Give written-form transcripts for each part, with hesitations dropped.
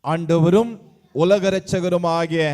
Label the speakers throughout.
Speaker 1: ஆண்டவரும் உலக இரட்சகருமாகிய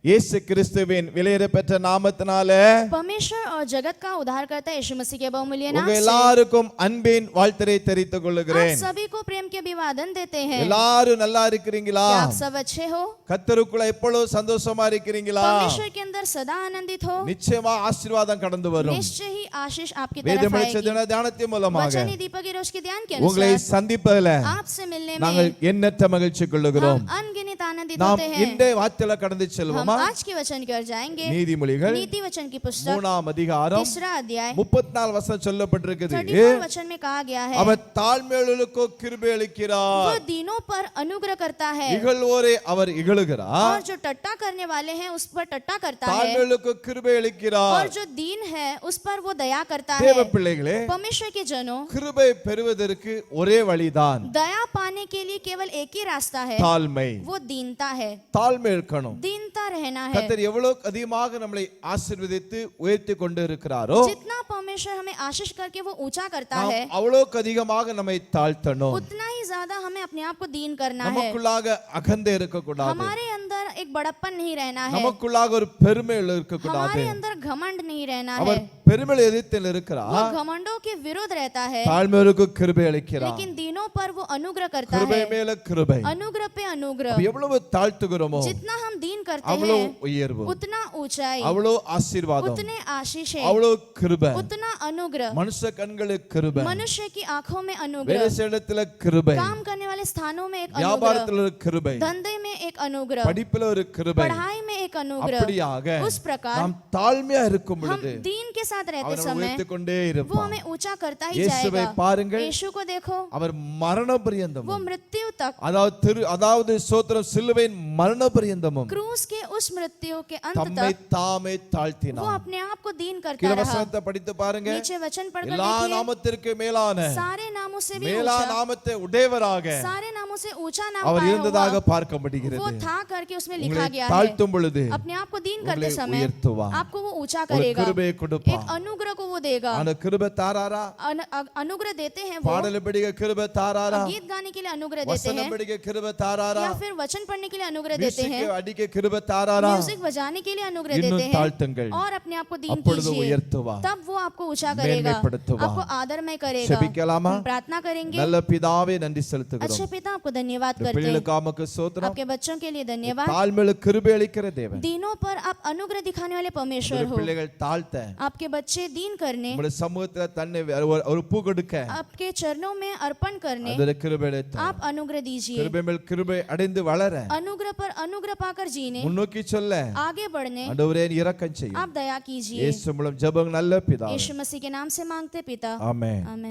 Speaker 1: இயேசு கிறிஸ்துவின் விலையேறப்பெற்ற நாமத்தினாலே
Speaker 2: परमेश्वर और जगत का उद्धारकर्ता यीशु मसीह के बहुमूल्य नाम
Speaker 1: உங்க
Speaker 2: से
Speaker 1: எல்லாருக்கும் அன்பின் வாழ்த்தை தெரிவித்துக்
Speaker 2: आप
Speaker 1: கொள்கிறேன்.
Speaker 2: सभी को प्रेम के अभिवादन देते हैं।
Speaker 1: எல்லாரும் நல்லா இருக்கிறீங்களா?
Speaker 2: क्या आप सब अच्छे हो?
Speaker 1: கர்த்தருக்குள்ள எப்பொழுதும் சந்தோஷமா இருக்கிறீங்களா?
Speaker 2: परमेश्वर के अंदर सदा आनंदित हो।
Speaker 1: நிச்சயமா ஆசீர்வாதம் கடந்து வரும்.
Speaker 2: निश्चय ही आशीष आपकी तरफ
Speaker 1: வேதமளிச்ச
Speaker 2: आएगी।
Speaker 1: தியானத்தின் மூலமாக
Speaker 2: वचनी दीपक की रोश के ध्यान के
Speaker 1: உங்களை
Speaker 2: अनुसार
Speaker 1: சந்திப்பதில்
Speaker 2: आपसे मिलने
Speaker 1: நாங்கள்
Speaker 2: में
Speaker 1: எண்ணற்ற மகிழ்ச்சி கொள்ளுகிறோம்.
Speaker 2: हम अनगिनत आनंदित
Speaker 1: நாம்
Speaker 2: होते हैं।
Speaker 1: இன்றைய வார்த்தையில கடந்து
Speaker 2: हम
Speaker 1: செல்வோமா?
Speaker 2: आज के वचन की ओर जाएंगे।
Speaker 1: நீதிமொழிகள்
Speaker 2: नीति वचन की पुस्तक
Speaker 1: 3ஆம் அதிகாரம்
Speaker 2: 3रा अध्याय
Speaker 1: 34 वचन சொல்லப்பட்டிருக்குது.
Speaker 2: 34 वचन में कहा गया है,
Speaker 1: அவர் தாழ்மையுள்ளவர்களுக்கு கிருபை அளிக்கிறார்.
Speaker 2: वो दीनों पर अनुग्रह करता है
Speaker 1: இகழ்வோரை அவர் இகழுகிறார்.
Speaker 2: और जो टट्टा करने वाले हैं उस पर टट्टा करता है,
Speaker 1: தாழ்மையுள்ளவர்களுக்கு கிருபை
Speaker 2: और
Speaker 1: அளிக்கிறார்.
Speaker 2: जो दीन है उस पर वो दया करता
Speaker 1: தேவ
Speaker 2: है।
Speaker 1: பிள்ளைகளே,
Speaker 2: परमेश्वर के जनों,
Speaker 1: கிருபை பெறுவதற்கு ஒரே வழிதான்
Speaker 2: दया पाने के लिए केवल एक ही रास्ता है,
Speaker 1: தாழ்மை.
Speaker 2: वो दीनता है।
Speaker 1: தாழ்மை இருக்கணும்.
Speaker 2: दीनता रहना है।
Speaker 1: கர்த்தர் எவ்வளவு அதிகமாக நம்மளை ஆசீர்வதித்து உயர்த்தி கொண்டு இருக்கிறாரோ
Speaker 2: जितना परमेश्वर हमें आशीष करके वो ऊंचा करता
Speaker 1: நாம்
Speaker 2: है,
Speaker 1: அவ்வளவுக்கு அதிகமாக நம்மை தாழ்த்தணும்.
Speaker 2: उतना ही ज्यादा हमें अपने आप को दीन करना है।
Speaker 1: நமக்குள்ளாக அகந்தை இருக்கக்கூடாது.
Speaker 2: हमारे अंदर एक बड़प्पन नहीं रहना है,
Speaker 1: நமக்குள்ளாக ஒரு பெருமை இருக்கக்கூடாது.
Speaker 2: हमारे अंदर घमंड नहीं रहना है।
Speaker 1: அவர் பெருமை எதிர்த்து இருக்கிறார்.
Speaker 2: वो घमंडों के विरोध रहता है,
Speaker 1: தாழ்மையோருக்கு கிருபை அளிக்கிறார்.
Speaker 2: लेकिन दीनों पर वो अनुग्रह करता
Speaker 1: கிருபை
Speaker 2: है।
Speaker 1: மேல கிருபை.
Speaker 2: अनुग्रह पे अनुग्रह।
Speaker 1: அப்ப எவ்வளவு தாழ்த்துகிறோமோ
Speaker 2: जितना हम दीन करते
Speaker 1: அவ்வளவு
Speaker 2: हैं
Speaker 1: உயர்வு,
Speaker 2: उतना ऊंचाई,
Speaker 1: அவ்வளவு ஆசீர்வாதம்,
Speaker 2: उतने आशीष है,
Speaker 1: அவ்வளவு கிருபை.
Speaker 2: उतना अनुग्रह।
Speaker 1: மனுஷ கண்களுக்கு கிருபை,
Speaker 2: मनुष्य की आंखों में
Speaker 1: வேலை
Speaker 2: अनुग्रह,
Speaker 1: செய்யறதுல கிருபை,
Speaker 2: काम करने वाले स्थानों में एक अनुग्रह,
Speaker 1: வியாபாரத்துல ஒரு கிருபை,
Speaker 2: धंधे में एक अनुग्रह,
Speaker 1: படிப்புல ஒரு கிருபை.
Speaker 2: पढ़ाई में एक अनुग्रह।
Speaker 1: அப்படியாக
Speaker 2: उस प्रकार
Speaker 1: நாம் தாழ்மையா இருக்கும்
Speaker 2: हम
Speaker 1: பொழுது
Speaker 2: दीन के साथ रहते
Speaker 1: அவர் நம்மை
Speaker 2: समय
Speaker 1: உயர்த்திக் கொண்டே
Speaker 2: वो
Speaker 1: இருப்பார்.
Speaker 2: हमें ऊंचा करता ही
Speaker 1: இயேசுவை
Speaker 2: जाएगा।
Speaker 1: பாருங்கள்,
Speaker 2: यीशु को देखो,
Speaker 1: அவர் மரண பரியந்தமும்,
Speaker 2: वो मृत्यु तक,
Speaker 1: அதாவது ஸ்தோத்திரம், சிலுவையின் மரண பரியந்தமும்
Speaker 2: क्रूस के उस मृत्यु के अंत
Speaker 1: தம்மை
Speaker 2: तक
Speaker 1: தாமே
Speaker 2: वो
Speaker 1: தாழ்த்தினார்.
Speaker 2: अपने आप को दीन करता
Speaker 1: கீழ
Speaker 2: रहा।
Speaker 1: வசனத்தை படித்து பாருங்க.
Speaker 2: नीचे वचन पढ़कर
Speaker 1: எல்லா
Speaker 2: देखिए,
Speaker 1: நாமத்திற்கு மேலான
Speaker 2: सारे नामों से भी
Speaker 1: மேலா
Speaker 2: ऊंचा,
Speaker 1: நாமத்தை உடையவராக
Speaker 2: सारे नामों से ऊंचा नाम
Speaker 1: அவர்
Speaker 2: पाया
Speaker 1: இருந்ததாக
Speaker 2: हुआ,
Speaker 1: பார்க்கப்படுகிறது.
Speaker 2: वो था करके उसमें लिखा
Speaker 1: உங்களை
Speaker 2: गया है।
Speaker 1: தாழ்த்தும் பொழுது
Speaker 2: अपने आप को दीन
Speaker 1: உங்களை
Speaker 2: करते समय
Speaker 1: உயர்த்துவார்.
Speaker 2: आपको वो ऊंचा
Speaker 1: ஒரு
Speaker 2: करेगा,
Speaker 1: கிருபையை
Speaker 2: एक
Speaker 1: கொடுப்பார்.
Speaker 2: अनुग्रह को वो देगा।
Speaker 1: அந்த கிருபை தாராரா?
Speaker 2: अनुग्रह देते हैं वो,
Speaker 1: பாடல் படிக்க கிருபை தாராரா?
Speaker 2: गीत गाने के लिए अनुग्रह देते
Speaker 1: வசனம்
Speaker 2: हैं,
Speaker 1: படிக்க கிருபை தாராரா?
Speaker 2: या फिर वचन पढ़ने के लिए अनुग्रह देते
Speaker 1: மியூசிக்
Speaker 2: हैं,
Speaker 1: அடிக்க கிருபை தாராரா?
Speaker 2: म्यूजिक बजाने के लिए अनुग्रह देते
Speaker 1: இன்னும்
Speaker 2: हैं,
Speaker 1: தாழ்த்துங்கள்.
Speaker 2: और अपने आप को दीन
Speaker 1: அப்பொழுது
Speaker 2: कीजिए,
Speaker 1: உயர்த்துவார்,
Speaker 2: तब वो आपको ऊंचा करेगा,
Speaker 1: மேன்மைப்படுத்துவார்.
Speaker 2: आपको आदरमय करेगा।
Speaker 1: செபிக்கலாமா?
Speaker 2: हम प्रार्थना करेंगे।
Speaker 1: நல்ல பிதாவே, நன்றி செலுத்துகிறோம்.
Speaker 2: अच्छे पिता, आपको धन्यवाद करते हैं,
Speaker 1: பிள்ளைகளுக்கு ஆமக்கு ஸ்தோத்திரம்.
Speaker 2: आपके बच्चों के लिए धन्यवाद।
Speaker 1: தாழ்மையில கிருபை அளிக்கிற தேவன்.
Speaker 2: दीनों पर आप अनुग्रह दिखाने वाले परमेश्वर
Speaker 1: உங்களுடைய
Speaker 2: हो।
Speaker 1: பிள்ளைகள் தாழ்த்த
Speaker 2: आपके बच्चे दीन करने,
Speaker 1: உங்களுடைய சமூகத்துல தன்னை ஒரு பூ கொடுக்க
Speaker 2: आपके चरणों में अर्पण करने
Speaker 1: அதோட கிருபை அளித்து
Speaker 2: आप अनुग्रह दीजिए।
Speaker 1: கிருபை மேல் கிருபை அடைந்து வளர
Speaker 2: अनुग्रह पर अनुग्रह पाकर जीने,
Speaker 1: முன்னோக்கி சொல்ல
Speaker 2: आगे बढ़ने
Speaker 1: ஆண்டவரே இரக்கம் செய்யும்.
Speaker 2: आप दया कीजिए।
Speaker 1: இயேசு மூலம் ஜெபம் நல்ல பிதாவே.
Speaker 2: यीशु मसीह के नाम से मांगते पिता,
Speaker 1: ஆமென்.
Speaker 2: आमीन।